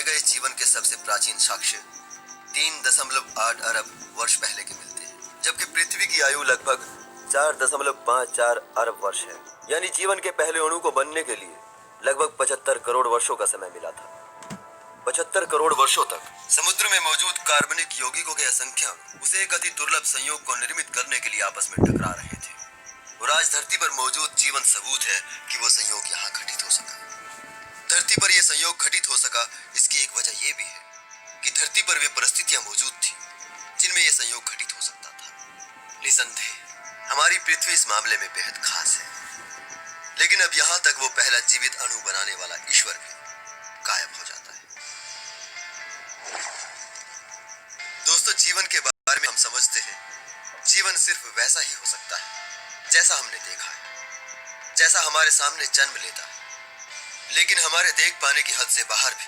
पाए गए जीवन के सबसे प्राचीन साक्ष्य 3.8 अरब वर्ष पहले के मिलते हैं, जबकि पृथ्वी की आयु लगभग 4.54 अरब वर्ष है। यानी जीवन के पहले अणु को बनने के लिए लगभग 75 करोड़ वर्षों का समय मिला था। 75 करोड़ वर्षों तक समुद्र में मौजूद कार्बनिक यौगिकों के असंख्य अणु उसे एक अति दुर्लभ संयोग को निर्मित करने के लिए आपस में टकरा रहे थे, और आज धरती पर मौजूद जीवन सबूत है कि वो संयोग यहाँ घटित हो सका। धरती पर यह संयोग घटित हो सका, इसकी एक वजह यह भी है कि धरती पर वे परिस्थितियां मौजूद थी जिनमें यह संयोग घटित हो सकता था। निसंदेह हमारी पृथ्वी इस मामले में बेहद खास है, लेकिन अब यहां तक वो पहला जीवित अणु बनाने वाला ईश्वर भी गायब हो जाता है। दोस्तों, जीवन के बारे में हम समझते हैं जीवन सिर्फ वैसा ही हो सकता है जैसा हमने देखा है, जैसा हमारे सामने जन्म लेता है। लेकिन हमारे देख पाने की हद से बाहर भी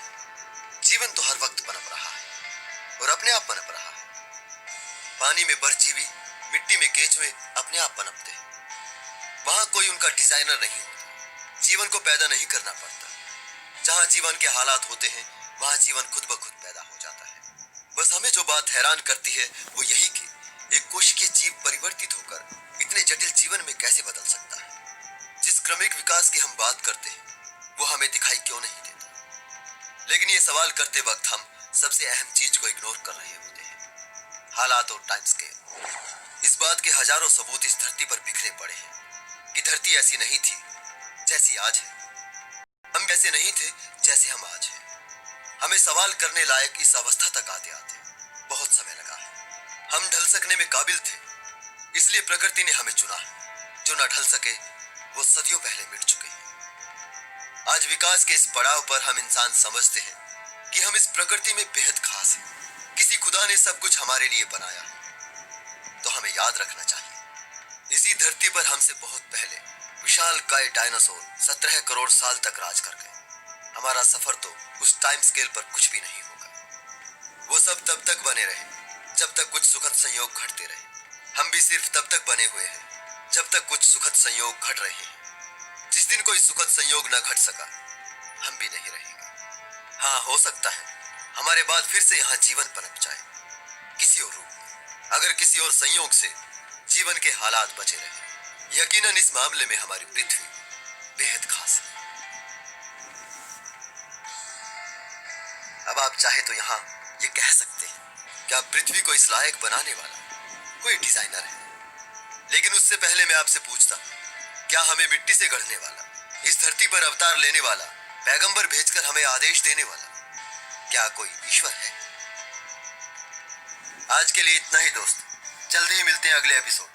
जीवन तो हर वक्त पनप रहा है और अपने आप पनप रहा है। पानी में परजीवी, मिट्टी में केंचुए अपने आप पनपते हैं। वहां कोई उनका डिजाइनर नहीं होता, जीवन को पैदा नहीं करना पड़ता। जहां जीवन के हालात होते हैं वहां जीवन खुद ब खुद पैदा हो जाता है। बस हमें जो बात हैरान करती है वो यही कि एक कोशिकीय जीव परिवर्तित होकर इतने जटिल जीवन में कैसे बदल सकता है। जिस क्रमिक विकास की हम बात करते हैं वो हमें दिखाई क्यों नहीं देता। लेकिन ये सवाल करते वक्त हम सबसे अहम चीज को इग्नोर कर रहे होते हैं, हालात और टाइम स्केल। इस बात के हजारों सबूत इस धरती पर बिखरे पड़े हैं कि धरती ऐसी नहीं थी जैसी आज है। हम ऐसे नहीं थे जैसे हम आज हैं। हमें सवाल करने लायक इस अवस्था तक आते आते बहुत समय लगा है। हम ढल सकने में काबिल थे, इसलिए प्रकृति ने हमें चुना। जो न ढल सके वो सदियों पहले मिट चुके हैं। आज विकास के इस पड़ाव पर हम इंसान समझते हैं कि हम इस प्रकृति में बेहद खास हैं। किसी खुदा ने सब कुछ हमारे लिए बनाया है, तो हमें याद रखना चाहिए इसी धरती पर हमसे बहुत पहले विशालकाय डायनासोर 17 करोड़ साल तक राज कर गए। हमारा सफर तो उस टाइम स्केल पर कुछ भी नहीं होगा। वो सब तब तक बने रहे जब तक कुछ सुखद संयोग घटते रहे। हम भी सिर्फ तब तक बने हुए हैं जब तक कुछ सुखद संयोग घट रहे हैं। जिस दिन कोई सुखद संयोग न घट सका, हम भी नहीं रहेंगे। हाँ, हो सकता है हमारे बाद फिर से यहाँ जीवन पनप जाए, किसी और रूप में, अगर किसी और संयोग से जीवन के हालात बचे रहे। यकीनन इस मामले में हमारी पृथ्वी बेहद खास है। अब आप चाहे तो यहाँ ये कह सकते हैं कि आप पृथ्वी को इस लायक बनाने वाला कोई डिजाइनर है। लेकिन उससे पहले मैं आपसे पूछता हूँ, क्या हमें मिट्टी से गढ़ने वाला, इस धरती पर अवतार लेने वाला, पैगंबर भेजकर हमें आदेश देने वाला, क्या कोई ईश्वर है? आज के लिए इतना ही दोस्तों, जल्दी ही मिलते हैं अगले एपिसोड।